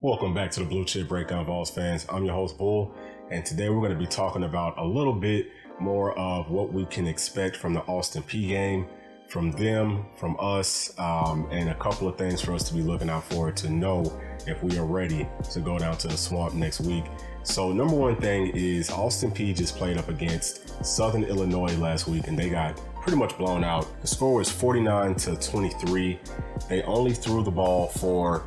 Welcome back to the Blue Chip Breakdown, Vols fans. I'm your host, Bull, and today we're going to be talking about a little bit more of what we can expect from the Austin Peay game, from them, from us, and a couple of things for us to be looking out for to know if we are ready to go down to the Swamp next week. So number one thing is Austin Peay just played up against Southern Illinois last week, and they got pretty much blown out. The score was 49-23. They only threw the ball for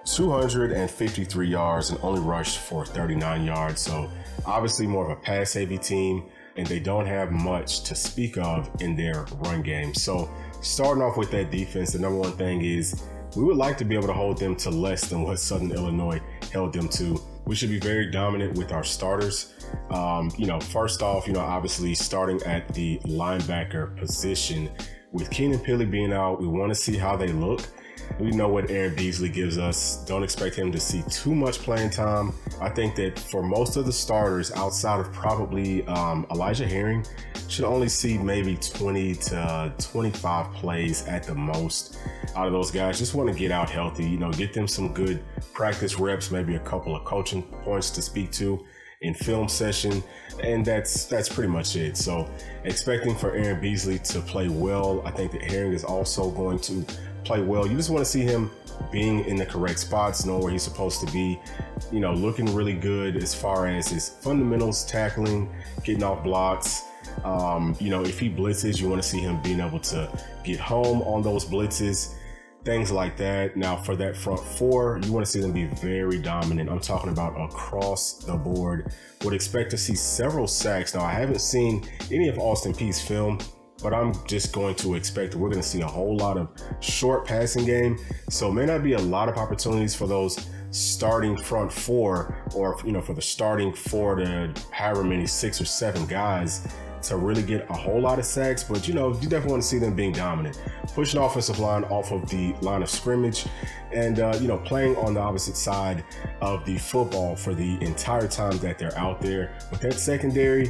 253 yards and only rushed for 39 yards. So obviously more of a pass heavy team, and they don't have much to speak of in their run game. So starting off with that defense, the number one thing is we would like to be able to hold them to less than what Southern Illinois held them to. We should be very dominant with our starters. First off, obviously starting at the linebacker position with Keenan Pili being out, we want to see how they look. We know what Aaron Beasley gives us. Don't expect him to see too much playing time. I think that for most of the starters, outside of probably Elijah Herring, should only see maybe 20 to 25 plays at the most out of those guys. Just want to get out healthy, get them some good practice reps, maybe a couple of coaching points to speak to in film session, and that's pretty much it. So expecting for Aaron Beasley to play well. I think that Herring is also going to play well. You just want to see him being in the correct spots, knowing where he's supposed to be, looking really good as far as his fundamentals, tackling, getting off blocks. If he blitzes, you want to see him being able to get home on those blitzes, things like that. Now for that front four, you want to see them be very dominant. I'm talking about across the board. Would expect to see several sacks. Now I haven't seen any of Austin Peay's film, but I'm just going to expect that we're going to see a whole lot of short passing game. So may not be a lot of opportunities for those starting front four, or, for the starting four to however many 6 or 7 guys to really get a whole lot of sacks. But, you definitely want to see them being dominant, pushing offensive line off of the line of scrimmage and, playing on the opposite side of the football for the entire time that they're out there. With that secondary,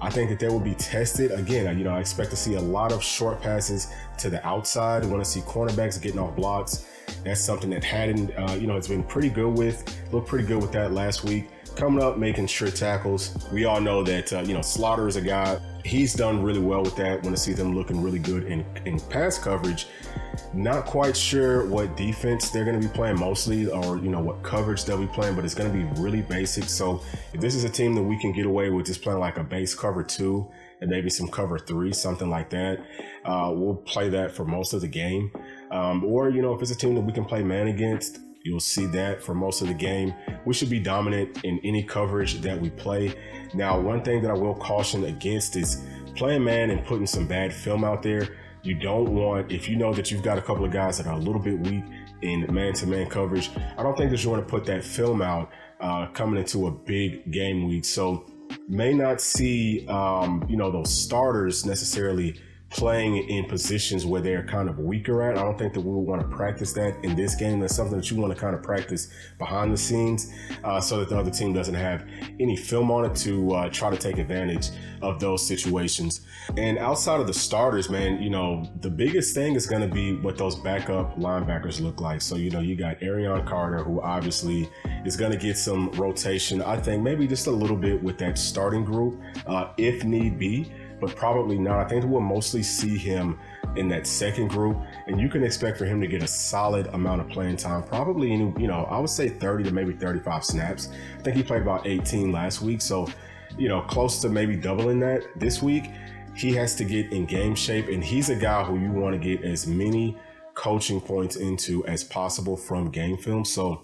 I think that they will be tested. Again, I expect to see a lot of short passes to the outside. I want to see cornerbacks getting off blocks. That's something that Haddon, has been pretty good with. Looked pretty good with that last week. Coming up, making sure tackles. We all know that, Slaughter is a guy. He's done really well with that. Want to see them looking really good in pass coverage. Not quite sure what defense they're going to be playing mostly, or, what coverage they'll be playing, but it's going to be really basic. So if this is a team that we can get away with just playing like a base cover 2 and maybe some cover 3, something like that, we'll play that for most of the game. Or, if it's a team that we can play man against, you'll see that for most of the game. We should be dominant in any coverage that we play. Now, one thing that I will caution against is playing man and putting some bad film out there. You don't want, if you know that you've got a couple of guys that are a little bit weak in man-to-man coverage, I don't think that you want to put that film out coming into a big game week. So may not see, those starters necessarily playing in positions where they're kind of weaker at. I don't think that we would want to practice that in this game. That's something that you want to kind of practice behind the scenes so that the other team doesn't have any film on it to try to take advantage of those situations. And outside of the starters, man, the biggest thing is going to be what those backup linebackers look like. So, you got Arion Carter, who obviously is going to get some rotation. I think maybe just a little bit with that starting group if need be, but probably not. I think we'll mostly see him in that second group, and you can expect for him to get a solid amount of playing time, probably I would say 30 to maybe 35 snaps. I think he played about 18 last week, so close to maybe doubling that this week. He has to get in game shape, and he's a guy who you want to get as many coaching points into as possible from game film. So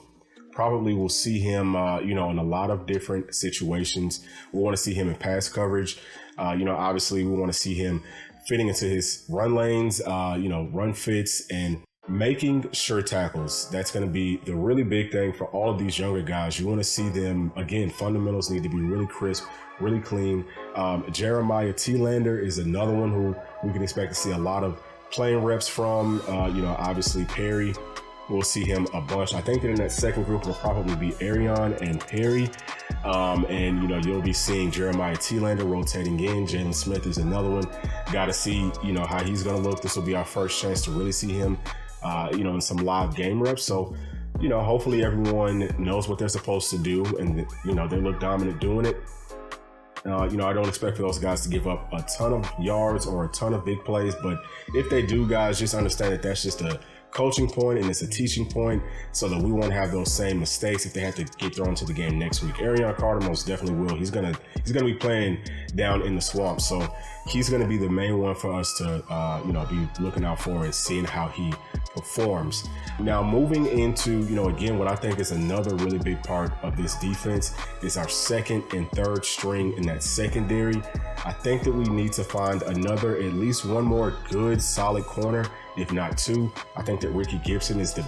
probably we'll see him, in a lot of different situations. We want to see him in pass coverage. Obviously we want to see him fitting into his run lanes, run fits and making sure tackles. That's going to be the really big thing for all of these younger guys. You want to see them, again, fundamentals need to be really crisp, really clean. Jeremiah Telander is another one who we can expect to see a lot of playing reps from. Obviously Perry, we'll see him a bunch. I think that in that second group will probably be Arion and Perry. You'll be seeing Jeremiah Telander rotating in. Jalen Smith is another one. Got to see, how he's going to look. This will be our first chance to really see him, in some live game reps. So hopefully everyone knows what they're supposed to do, and they look dominant doing it. I don't expect for those guys to give up a ton of yards or a ton of big plays, but if they do, guys, just understand that that's just a coaching point and it's a teaching point, so that we won't have those same mistakes if they have to get thrown into the game next week. Arion Carter most definitely will. He's gonna be playing down in the swamp, so he's gonna be the main one for us to be looking out for and seeing how he performs. Now, moving into again, what I think is another really big part of this defense is our second and third string in that secondary. I think that we need to find at least one more good solid corner, if not two. I think that Ricky Gibson is the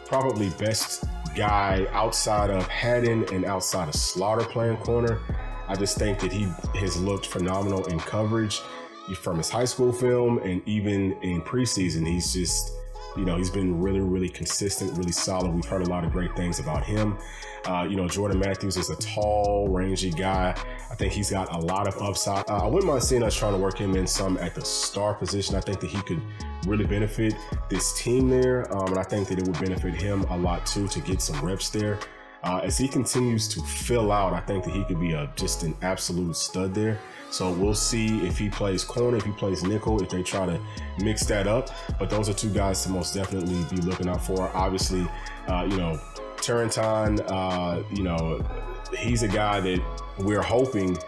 probably best guy outside of Haddon and outside of Slaughter playing corner. I just think that he has looked phenomenal in coverage from his high school film, and even in preseason, he's just, he's been really, really consistent, really solid. We've heard a lot of great things about him. Jordan Matthews is a tall, rangy guy. I think he's got a lot of upside. I wouldn't mind seeing us trying to work him in some at the star position. I think that he could really benefit this team there. And I think that it would benefit him a lot too to get some reps there. As he continues to fill out, I think that he could be just an absolute stud there. So we'll see if he plays corner, if he plays nickel, if they try to mix that up. But those are two guys to most definitely be looking out for. Obviously, Turrentine, he's a guy that we're hoping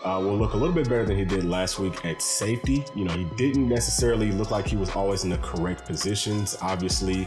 will look a little bit better than he did last week at safety. He didn't necessarily look like he was always in the correct positions. Obviously,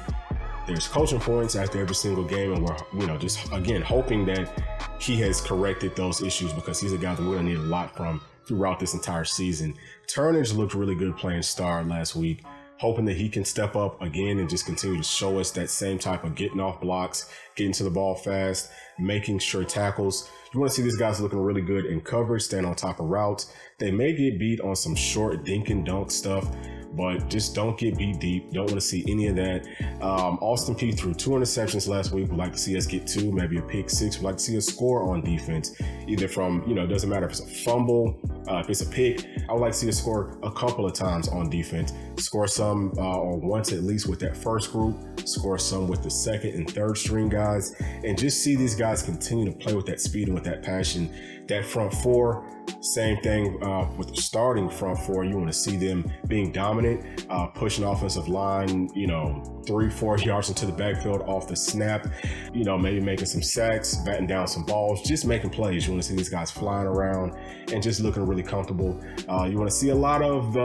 there's coaching points after every single game, and we're, just again hoping that he has corrected those issues, because he's a guy that we're gonna need a lot from throughout this entire season. Turnage looked really good playing star last week. Hoping that he can step up again and just continue to show us that same type of getting off blocks, getting to the ball fast, making sure tackles. You want to see these guys looking really good in coverage, staying on top of routes. They may get beat on some short dink and dunk stuff, but just don't get beat deep. Don't want to see any of that. Austin Peay threw 2 interceptions last week. We'd like to see us get 2, maybe a pick 6. We'd like to see us score on defense, either from, it doesn't matter if it's a fumble, if it's a pick. I would like to see us score a couple of times on defense. Score some or once at least with that first group, score some with the second and third string guys, and just see these guys continue to play with that speed and with that passion. That front four, same thing with the starting front four. You want to see them being dominant, pushing offensive line, 3-4 yards into the backfield off the snap, maybe making some sacks, batting down some balls, just making plays. You want to see these guys flying around and just looking really comfortable. You want to see a lot of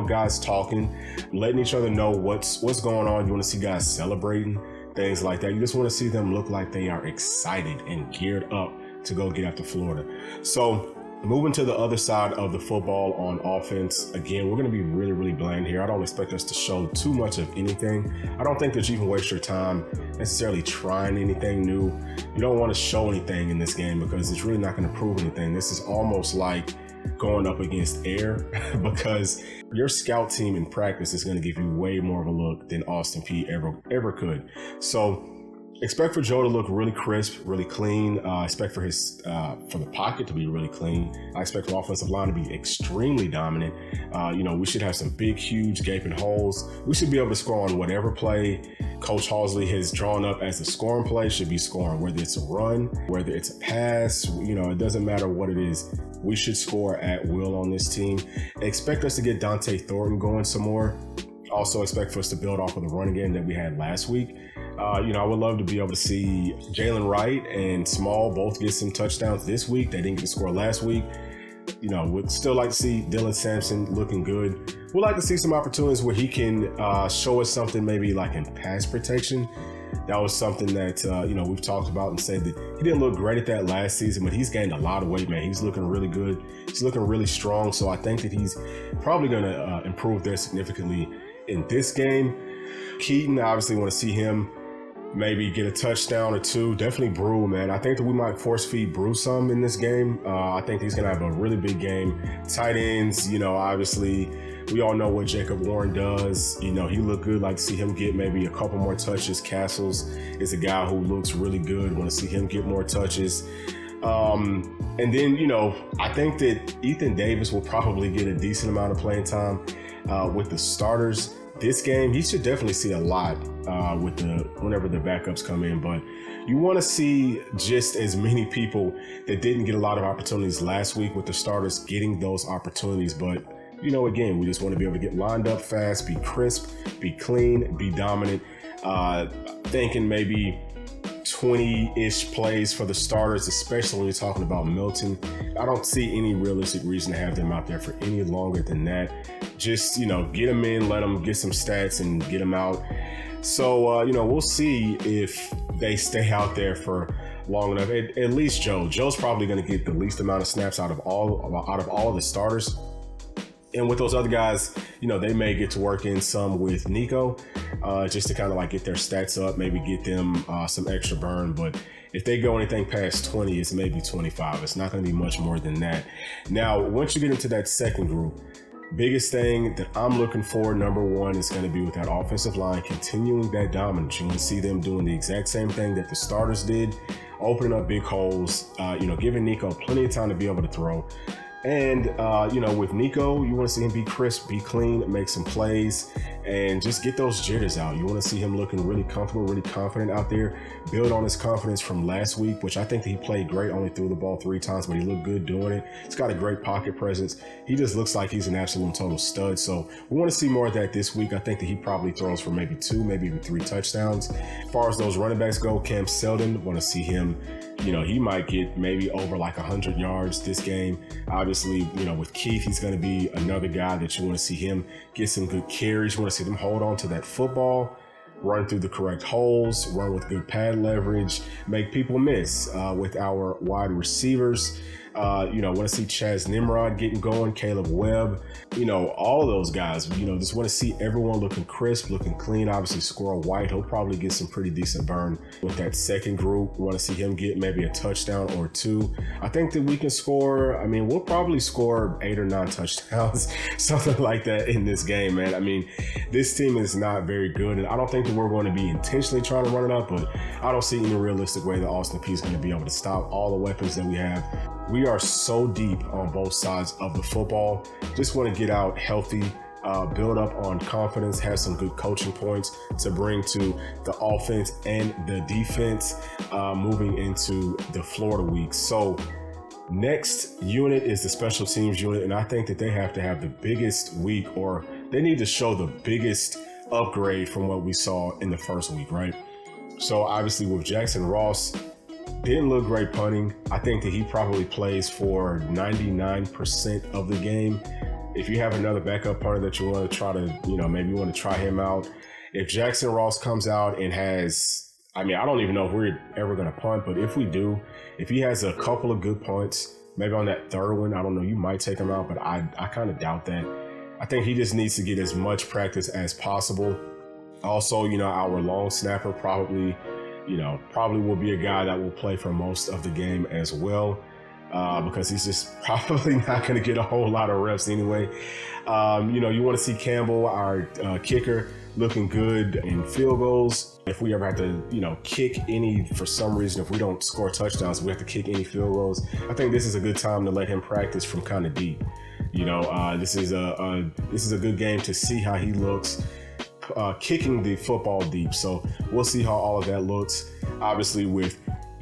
guys talking, letting each other know what's going on. You want to see guys celebrating, things like that. You just want to see them look like they are excited and geared up to go get after Florida. So moving to the other side of the football on offense, again, we're going to be really, really bland here. I don't expect us to show too much of anything. I don't think that you can waste your time necessarily trying anything new. You don't want to show anything in this game because it's really not going to prove anything. This is almost like going up against air because your scout team in practice is going to give you way more of a look than Austin Peay ever could. So expect for Joe to look really crisp, really clean. I expect for for the pocket to be really clean. I expect the offensive line to be extremely dominant. We should have some big, huge gaping holes. We should be able to score on whatever play Coach Halsley has drawn up as a scoring play. Should be scoring, whether it's a run, whether it's a pass. It doesn't matter what it is. We should score at will on this team. Expect us to get Dante Thornton going some more. Also expect for us to build off of the run game that we had last week. I would love to be able to see Jalen Wright and Small both get some touchdowns this week. They didn't get to score last week. Would still like to see Dylan Sampson looking good. We'd like to see some opportunities where he can show us something maybe like in pass protection. That was something that, we've talked about and said that he didn't look great at that last season, but he's gained a lot of weight, man. He's looking really good. He's looking really strong. So I think that he's probably going to improve there significantly in this game. Keaton, I obviously want to see him maybe get a touchdown or two. Definitely Brew, man. I think that we might force feed Brew some in this game. I think he's going to have a really big game. Tight ends, obviously we all know what Jacob Warren does. He looked good. Like to see him get maybe a couple more touches. Castles is a guy who looks really good. Want to see him get more touches. And then, I think that Ethan Davis will probably get a decent amount of playing time with the starters. This game, he should definitely see a lot with whenever the backups come in. But you want to see just as many people that didn't get a lot of opportunities last week with the starters getting those opportunities. But again, we just want to be able to get lined up fast, be crisp, be clean, be dominant. Thinking maybe 20-ish plays for the starters, especially when you're talking about Milton. I don't see any realistic reason to have them out there for any longer than that. Just, get them in, let them get some stats and get them out. So, we'll see if they stay out there for long enough. At least Joe's probably going to get the least amount of snaps out of all of the starters. And with those other guys, they may get to work in some with Nico, just to kind of like get their stats up, maybe get them some extra burn. But if they go anything past 20, it's maybe 25. It's not going to be much more than that. Now, once you get into that second group, biggest thing that I'm looking for, number one, is going to be with that offensive line, continuing that dominance. You want to see them doing the exact same thing that the starters did, opening up big holes, giving Nico plenty of time to be able to throw. And, with Nico, you want to see him be crisp, be clean, make some plays, and just get those jitters out. You want to see him looking really comfortable, really confident out there, build on his confidence from last week, which I think that he played great, only threw the ball 3 times, but he looked good doing it. He's got a great pocket presence. He just looks like he's an absolute total stud. So we want to see more of that this week. I think that he probably throws for maybe 2, maybe even 3 touchdowns. As far as those running backs go, Cam Seldon, want to see him, he might get maybe over like 100 yards this game. Obviously, with Keith, he's going to be another guy that you want to see him get some good carries. You want to see them hold on to that football, run through the correct holes, run with good pad leverage, make people miss with our wide receivers. Want to see Chaz Nimrod getting going, Caleb Webb, all of those guys, just want to see everyone looking crisp, looking clean. Obviously, Squirrel White, he'll probably get some pretty decent burn with that second group. Want to see him get maybe a touchdown or 2. I think that we can score. We'll probably score 8 or 9 touchdowns, something like that in this game, man. This team is not very good, and I don't think that we're going to be intentionally trying to run it up, but I don't see any realistic way that Austin Peay is going to be able to stop all the weapons that we have. We are so deep on both sides of the football. Just want to get out healthy, build up on confidence, have some good coaching points to bring to the offense and the defense moving into the Florida week. So next unit is the special teams unit, and I think that they have to have the biggest week, or they need to show the biggest upgrade from what we saw in the first week, right? So obviously with Jackson Ross, didn't look great punting. I think that he probably plays for 99% of the game. If you have another backup punter that you want to try to, maybe you want to try him out. If Jackson Ross comes out and has, I don't even know if we're ever going to punt, but if we do, if he has a couple of good punts, maybe on that third one, I don't know, you might take him out, but I kind of doubt that. I think he just needs to get as much practice as possible. Also, our long snapper probably will be a guy that will play for most of the game as well, because he's just probably not going to get a whole lot of reps anyway. You want to see Campbell, our kicker, looking good in field goals. If we ever have to, kick any, for some reason, if we don't score touchdowns, we have to kick any field goals. I think this is a good time to let him practice from kind of deep. This is a good game to see how he looks kicking the football deep. So we'll see how all of that looks. Obviously with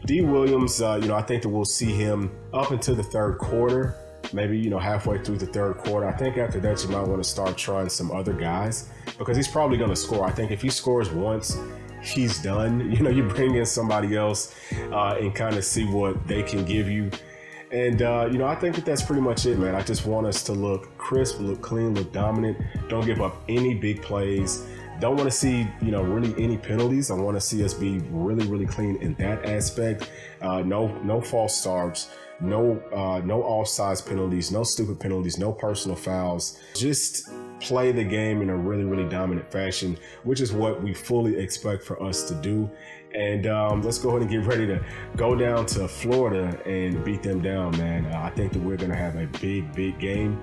D. Williams, I think that we'll see him up into the third quarter, maybe, halfway through the third quarter. I think after that, you might want to start trying some other guys because he's probably going to score. I think if he scores once, he's done. You bring in somebody else and kind of see what they can give you. And, I think that that's pretty much it, man. I just want us to look crisp, look clean, look dominant. Don't give up any big plays. Don't want to see, really any penalties. I want to see us be really, really clean in that aspect. No false starts, no offsides penalties, no stupid penalties, no personal fouls. Just play the game in a really, really dominant fashion, which is what we fully expect for us to do. And let's go ahead and get ready to go down to Florida and beat them down, man. I think that we're going to have a big, big game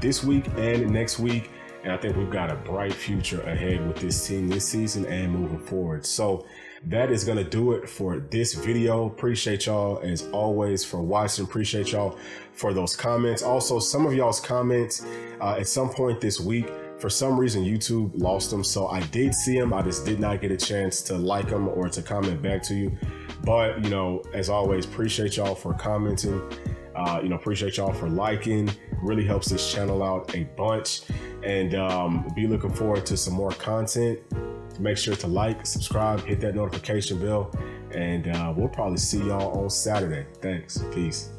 this week and next week. And I think we've got a bright future ahead with this team this season and moving forward. So that is going to do it for this video. Appreciate y'all as always for watching. Appreciate y'all for those comments. Also, some of y'all's comments at some point this week For some reason, YouTube lost them. So I did see them. I just did not get a chance to like them or to comment back to you. But, you know, as always, appreciate y'all for commenting. Appreciate y'all for liking. Really helps this channel out a bunch. And be looking forward to some more content. Make sure to like, subscribe, hit that notification bell. And we'll probably see y'all on Saturday. Thanks. Peace.